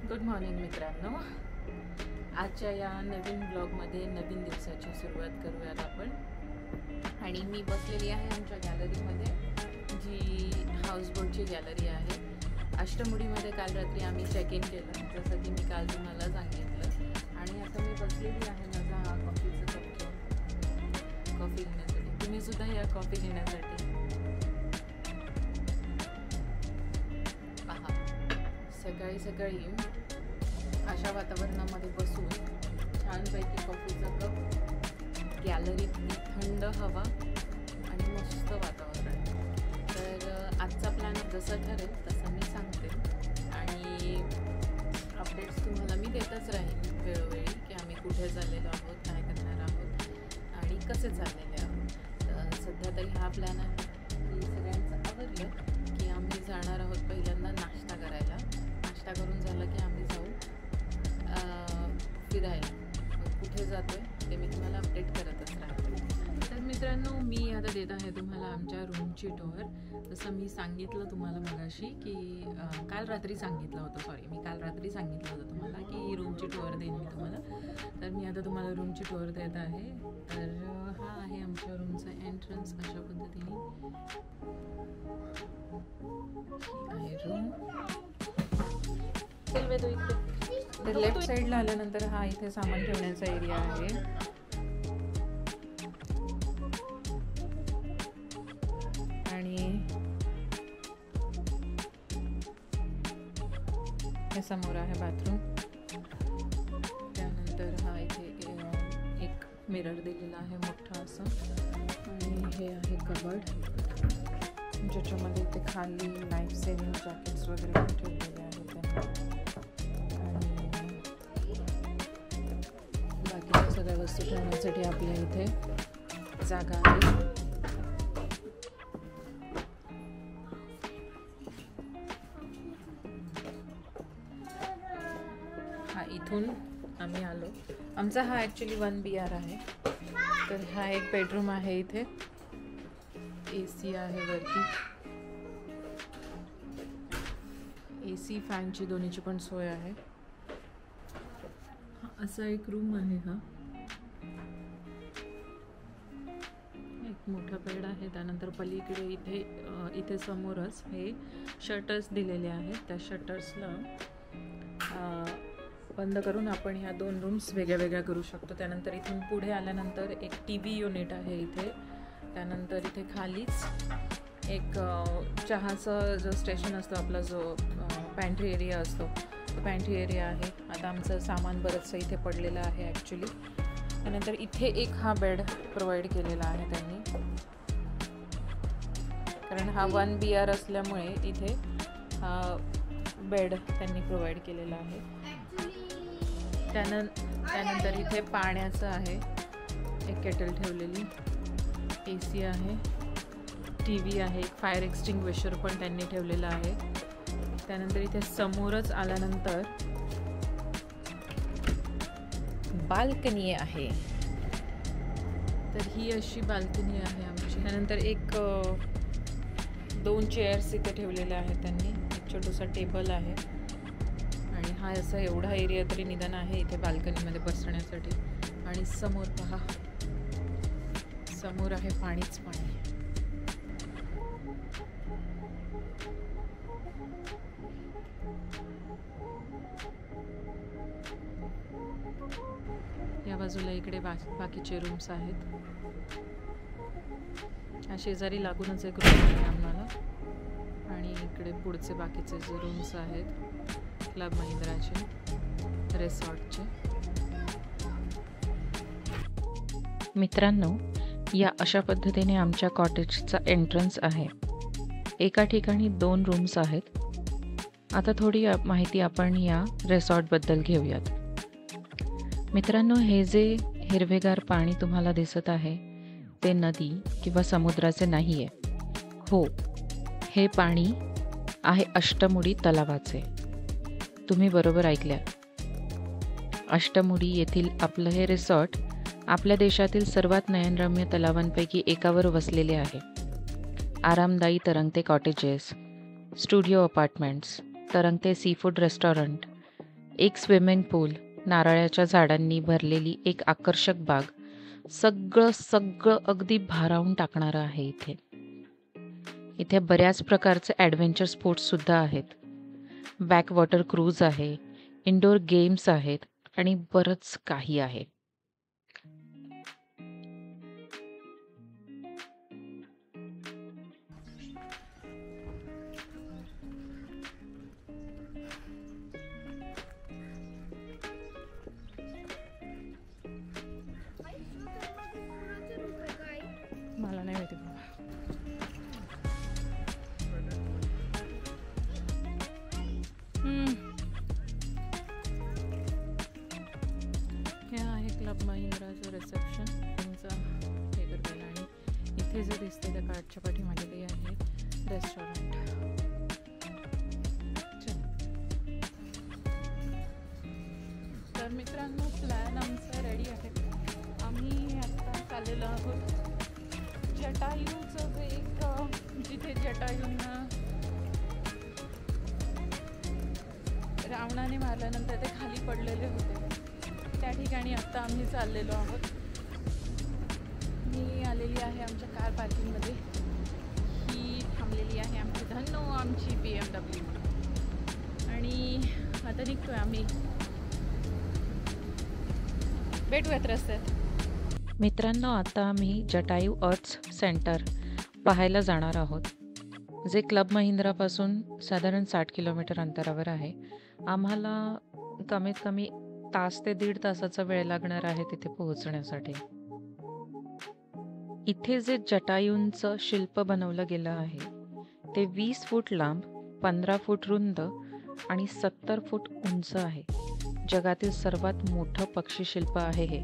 Good morning मित्रांनो. आजच्या या नवीन ब्लॉगमध्ये नवीन दिवसाची सुरुवात करूयात आपण. आणि मी बसलेली आहे आमच्या गॅलरीमध्ये, जी हाऊसबोटची गॅलरी आहे. अष्टमुडीमध्ये काल रात्री आम्ही चेक इन केलं, जसं की मी काल तुम्हाला सांगितलं. आणि आता मी बसलेली आहे माझा हा कॉफीचा कप घेऊन कॉफी घेण्यासाठी. तुम्हीसुद्धा या कॉफी घेण्यासाठी पहा. सकाळी सकाळी अशा वातावरणामध्ये बसून छानपैकी कॉफीचा कप, गॅलरीतली थंड हवा आणि मस्त वातावरण. तर आजचा प्लॅन जसं ठरेल तसं मी सांगते आणि अपडेट्स तुम्हाला मी देतच राहीन वेळोवेळी, की आम्ही कुठे चाललेलो आहोत, काय करणार आहोत आणि कसे चाललेले आहोत. तर सध्या तरी हा प्लॅन आहे की सगळ्यांचं आवडलं की आम्ही जाणार आहोत पहिल्यांदा नाश्ता करायला. नाश्ता करून झालं की आम्ही जाऊ फिरायला. कुठे जातो आहे ते मी तुम्हाला अपडेट करतच राहते. तर मित्रांनो, मी आता देत आहे तुम्हाला आमच्या रूमची टूर. जसं मी सांगितलं तुम्हाला मगाशी की काल रात्री सांगितलं होतं तुम्हाला की रूमची टूर देईन मी तुम्हाला. तर मी आता तुम्हाला रूमची टूर देत आहे. तर हा आहे आमच्या रूमचा एंट्रन्स. अशा पद्धतीने आहे रूम. तर लेफ्ट साईडला आल्यानंतर हा इथे सामान ठेवण्याचा एरिया आहे. आणि हे समोर आहे बाथरूम. त्यानंतर हा इथे एक मिरर दिलेला आहे मोठा असं. आणि हे आहे कबर्ड, ज्याच्यामध्ये इथे खाली लाईफ सेव्हिंग जॅकेट्स वगैरे पण ठेवलेले आहेत त्यांनी. बाकीच्या सगळ्या वस्तू ठेवण्यासाठी आपल्या इथे जागा आहे. हा इथून आम्ही आलो. आमचा हा ॲक्च्युली 1 BR आहे. तर हा एक बेडरूम आहे. इथे AC आहे वरती. AC फॅनची दोन्हीची पण सोय आहे. असा एक रूम आहे. हा एक मोठा बेड आहे. त्यानंतर पलीकडे इथे समोरच हे शटर्स दिलेले आहेत. त्या शटर्सला बंद करून आपण ह्या 2 रूम्स वेगळ्या वेगळ्या करू शकतो. त्यानंतर इथून पुढे आल्यानंतर एक TV युनिट आहे इथे. त्यानंतर इथे खालीच एक चहाचं जो स्टेशन असतो आपला, जो पॅन्ट्री एरिया असतो, तो पॅन्ट्री एरिया आहे. आता आमचं सामान बरंचसं इथे पडलेलं आहे ॲक्च्युली. त्यानंतर इथे एक हा बेड प्रोव्हाइड केलेला आहे त्यांनी, कारण हा 1 BR असल्यामुळे इथे हा बेड त्यांनी प्रोव्हाइड केलेला आहे. त्यानंतर इथे पाण्याचं आहे, एक केटल ठेवलेली, AC आहे, TV आहे, एक फायर एक्सटिंग्विशर पण त्यांनी ठेवलेलं आहे. त्यानंतर इथे समोरच आल्यानंतर बाल्कनी आहे. तर ही अशी बाल्कनी आहे आमची. त्यानंतर एक 2 चेअर्स इथे ठेवलेल्या आहेत त्यांनी. एक छोटासा टेबल आहे. आणि हा असा एवढा एरिया तरी निदान आहे इथे बाल्कनीमध्ये बसण्यासाठी. आणि समोर पहा, समोर आहे पाणीच पाणी. या बाजूला इकडे बाकीचे रूम्स आहेत. शेजारी लागूनच एक रूम आहे आम्हाला. आणि इकडे पुढचे बाकीचे जे रूम्स आहेत क्लब महिंद्राचे, रिसॉर्टचे. मित्रांनो, या अशा पद्धतीने आमच्या कॉटेजचा एंट्रन्स आहे. एका ठिकाणी 2 रूम्स आहेत. आता थोडी माहिती आपण या रिसॉर्टबद्दल घेऊयात. मित्रांनो, हे जे हिरवेगार पाणी तुम्हाला दिसत आहे ते नदी किंवा समुद्राचे नाही आहे. हो, हे पाणी आहे अष्टमुडी तलावाचे. तुम्ही बरोबर ऐकल्या. अष्टमुडी येथील आपलं हे रिसॉर्ट आपल्या देशातील सर्वात नयनरम्य तलावांपैकी एकावर वसलेले आहे. आरामदायी तरंगते कॉटेजेस, स्टुडिओ अपार्टमेंट्स, तरंगते सीफूड रेस्टॉरंट, एक स्विमिंग पूल, नारळाच्या झाडांनी भरलेली एक आकर्षक बाग, सगळं अगदी भारावून टाकणारं आहे इथे. इथे बऱ्याच प्रकारचे ॲडव्हेंचर स्पोर्ट्ससुद्धा आहेत. बॅकवॉटर क्रूज आहे, इनडोअर गेम्स आहेत आणि बरंच काही आहे. मला नाही माहिती बाबा. हे आहे क्लब महिंद्राचं रिसेप्शन तुमचं हे करताना, आणि इथे जे दिसते त्या कार्डच्या पाठीमागे ते आहे रेस्टॉरंट. तर मित्रांनो, प्लॅन आमचा रेडी आहे. आम्ही आता चाललेलो आहोत जटायूचं जे एक जिथे जटायूंना रावणाने मारल्यानंतर ते खाली पडलेले होते, त्या ठिकाणी आत्ता आम्ही चाललेलो आहोत. मी आलेली आहे आमच्या कार पार्किंगमध्ये. ही थांबलेली आहे आमची धन्नो आमची BMW, आणि आता निघतोय आम्ही. भेटूयात रस्त्यात. मित्रांनो, आता आम्ही जटायू आर्ट्स सेंटर पाहायला जाणार आहोत, जे क्लब महिंद्रापासून साधारण 60 किलोमीटर अंतरावर आहे. आम्हाला कमीत कमी तास ते 1.5 तासाचा वेळ लागणार आहे तिथे पोहोचण्यासाठी. इथे जे जटायूंचं शिल्प बनवलं गेलं आहे ते 20 फूट लांब, 15 फूट रुंद आणि 70 फूट उंच आहे. जगातील सर्वात मोठं पक्षी शिल्प आहे हे.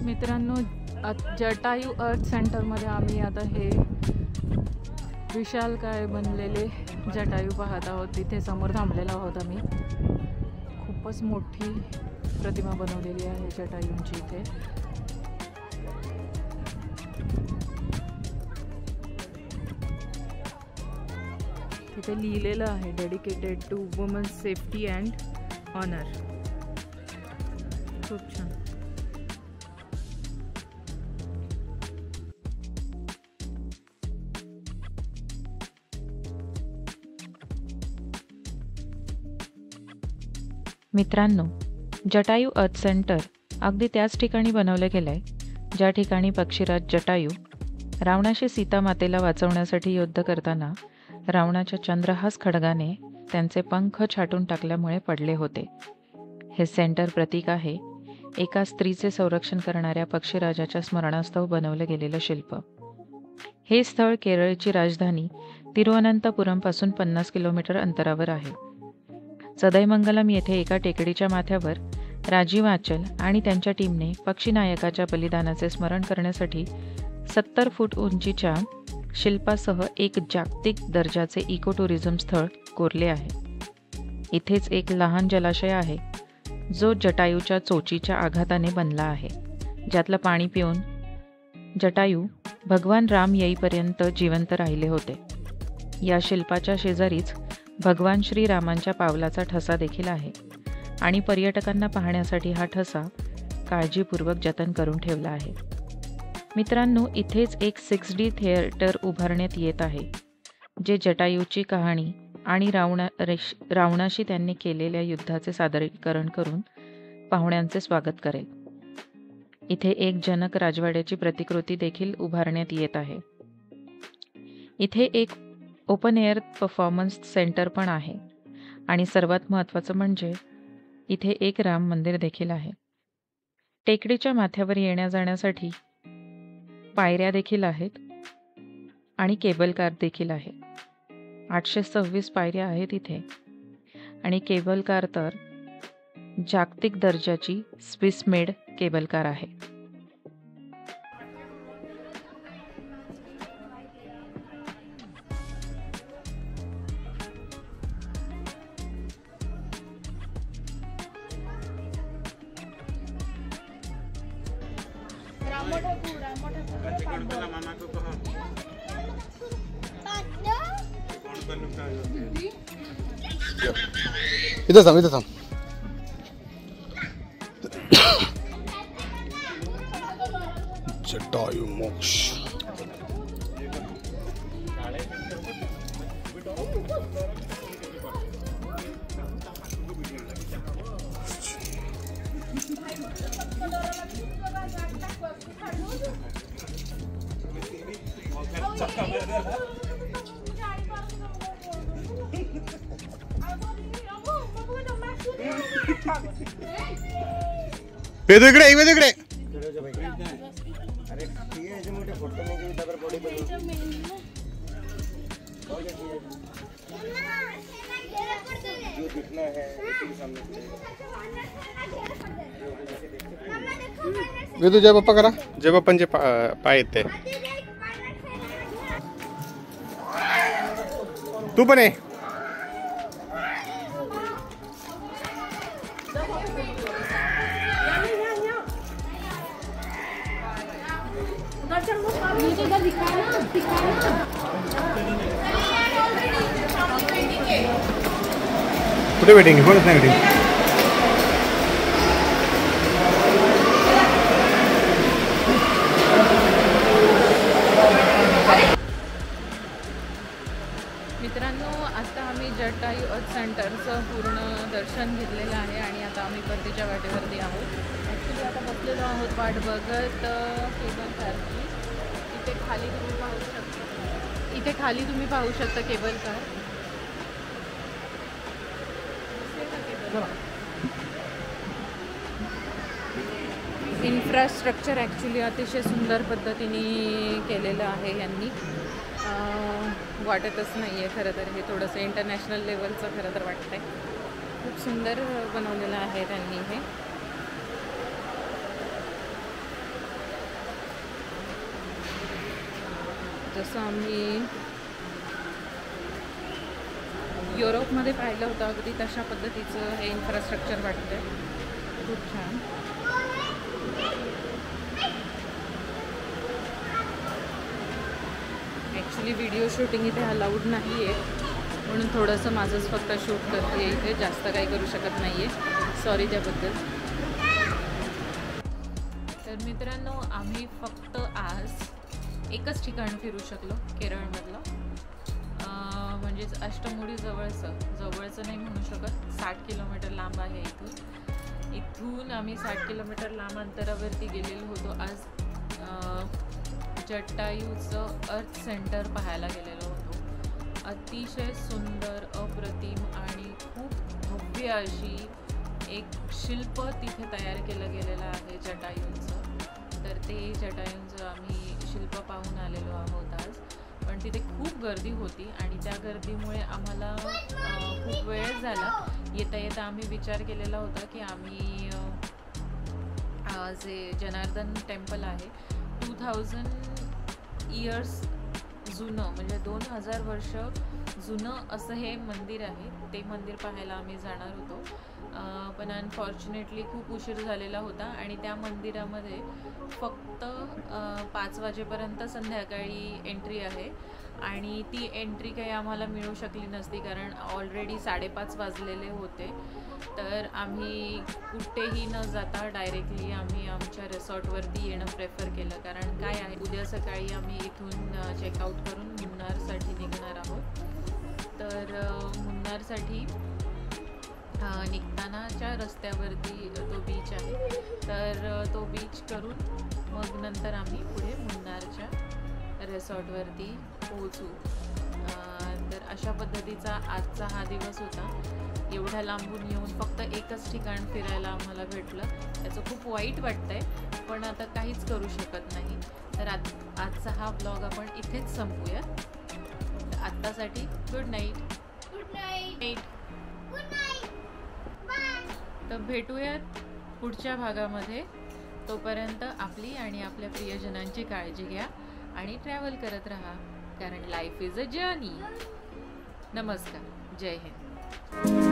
मित्रांनो, जटायू अर्थ सेंटरमध्ये आम्ही आता हे विशालकाय बनलेले जटायू पाहत आहोत. तिथे समोर थांबलेलो आहोत आम्ही. खूपच मोठी प्रतिमा बनवलेली आहे जटायूंची इथे. तिथे लिहिलेलं आहे dedicated to women's safety and honour. खूप छान. मित्रांनो, जटायू अर्थ सेंटर अगदी त्याच ठिकाणी बनवलं गेलं आहे ज्या ठिकाणी पक्षीराज जटायू रावणाशी सीतामातेला वाचवण्यासाठी युद्ध करताना रावणाच्या चंद्रहास खड्गाने त्यांचे पंख छाटून टाकल्यामुळे पडले होते. हे सेंटर प्रतीक आहे एका स्त्रीचे संरक्षण करणाऱ्या पक्षीराजाच्या स्मरणास्तव बनवलं गेलेलं शिल्प. हे स्थळ केरळची राजधानी तिरुवनंतपुरमपासून 50 किलोमीटर अंतरावर आहे. सदैमंगलम येथे एका टेकडीच्या माथ्यावर राजीव आचल आणि त्यांच्या टीमने पक्षीनायकाच्या बलिदानाचे स्मरण करण्यासाठी 70 फूट उंचीच्या शिल्पासह एक जागतिक दर्जाचे इको टुरिझम स्थळ कोरले आहे. इथेच एक लहान जलाशय आहे जो जटायूच्या चोचीच्या आघाताने बनला आहे, ज्यातलं पाणी पिऊन जटायू भगवान राम येईपर्यंत जिवंत राहिले होते. या शिल्पाच्या शेजारीच भगवान श्रीरामांच्या पावलाचा ठसा देखील आहे आणि पर्यटकांना पाहण्यासाठी हा ठसा काळजीपूर्वक जतन करून ठेवला आहे. मित्रांनो, इथेच एक 6D थिएटर उभारण्यात येत आहे, जे जटायूची कहाणी आणि रावणाशी त्यांनी केलेल्या युद्धाचे सादरीकरण करून पाहुण्यांचे स्वागत करेल. इथे एक जनक राजवाड्याची प्रतिकृती देखील उभारण्यात येत आहे. इथे एक ओपन एअर परफॉर्मन्स सेंटर पण आहे आणि सर्वात महत्त्वाचं म्हणजे इथे एक राम मंदिर देखील आहे. टेकडीच्या माथ्यावर येण्या जाण्यासाठी पायऱ्या देखील आहेत आणि केबल कार देखील आहे. 826 पायऱ्या आहेत इथे आणि केबल कार तर जागतिक दर्जाची स्विस मेड केबल कार आहे. इथं थांब. जटायू मोक्ष. वेदू इकडे. वेदू जय बाप्पा करा. जय बाप्पांचे पाय आहेत ते. तू पण आहे. कुठे वेटिंग? कोणच नाही वेटिंग. मित्रांनो, आता आम्ही जटायू अर्थ सेंटरचं पूर्ण दर्शन घेतलेलं आहे आणि आता आम्ही परतीच्या वाटेवरती आहोत. ॲक्च्युली आता बसलेलो आहोत वाट बघत केबल कारची. इथे खाली तुम्ही पाहू शकता केबल कार. इन्फ्रास्ट्रक्चर ॲक्च्युली अतिशय सुंदर पद्धतीने केलेलं आहे यांनी. वाटतच नाही आहे खरं तर हे थोडंसं इंटरनॅशनल लेवलचं खरं तर वाटतं आहे. खूप सुंदर बनवलेलं आहे त्यांनी हे. जसं आम्ही युरोपमध्ये पाहिलं होतं अगदी तशा पद्धतीचं हे इन्फ्रास्ट्रक्चर वाटतं आहे. खूप छान. ॲक्च्युली व्हिडिओ शूटिंग इथे अलाउड नाही आहे, म्हणून थोडंसं माझंच फक्त शूट करते इथे. जास्त काही करू शकत नाही आहे, सॉरी त्याबद्दल. तर मित्रांनो, आम्ही फक्त आज एकच ठिकाण फिरू शकलो केरळमधलं, म्हणजेच अष्टमुडी जवळचं नाही म्हणू शकत. 60 किलोमीटर लांब आहे इथून आम्ही 60 किलोमीटर लांब अंतरावरती गेलेलो होतो. आज जटायूचं अर्थ सेंटर पाहायला गेलेलो होतो. अतिशय सुंदर, अप्रतिम आणि खूप भव्य अशी एक शिल्प तिथे तयार केलं गेलेलं आहे जटायूचं. तर ते जटायूंचं आम्ही शिल्प पाहून आलेलो आहोत आज. पण तिथे खूप गर्दी होती आणि त्या गर्दीमुळे आम्हाला खूप वेळ झाला. येता आम्ही विचार केलेला होता की आम्ही जे जनार्दन टेम्पल आहे 2000 इयर्स जुनं म्हणजे 2000 वर्ष जुनं असं हे मंदिर आहे. ते मंदिर पाहायला आम्ही जाणार होतो, पण अनफॉर्च्युनेटली खूप उशीर झालेला होता आणि त्या मंदिरामध्ये फक्त 5 वाजेपर्यंत संध्याकाळी एंट्री आहे आणि ती एंट्री काही आम्हाला मिळू शकली नसती कारण ऑलरेडी 5:30 वाजलेले होते. तर आम्ही कुठेही न जाता डायरेक्टली आम्ही आमच्या रिसॉर्टवरती येणं प्रेफर केलं. कारण काय आहे, उद्या सकाळी आम्ही इथून चेकआउट करून मुन्नारसाठी निघणार आहोत. तर मुन्नारसाठी निघतानाच्या रस्त्यावरती तो बीच आहे, तर तो बीच करून मग नंतर आम्ही पुढे मुन्नारच्या रिसॉर्टवरती पोहोचू. तर अशा पद्धतीचा आजचा हा दिवस होता. एवढ्या लांबून येऊन फक्त एकच ठिकाण फिरायला आम्हाला भेटलं, त्याचं खूप वाईट वाटतंय, पण आता काहीच करू शकत नाही. तर आजचा हा ब्लॉग आपण इथेच संपूया. आत्तासाठी good night. Good night. Good night. तर भेटूयात पुढच्या भागामध्ये. तोपर्यंत आपली आणि आपल्या प्रियजनांची काळजी घ्या आणि ट्रॅव्हल करत राहा, कारण लाईफ इज अ जर्नी. नमस्कार. जय हिंद.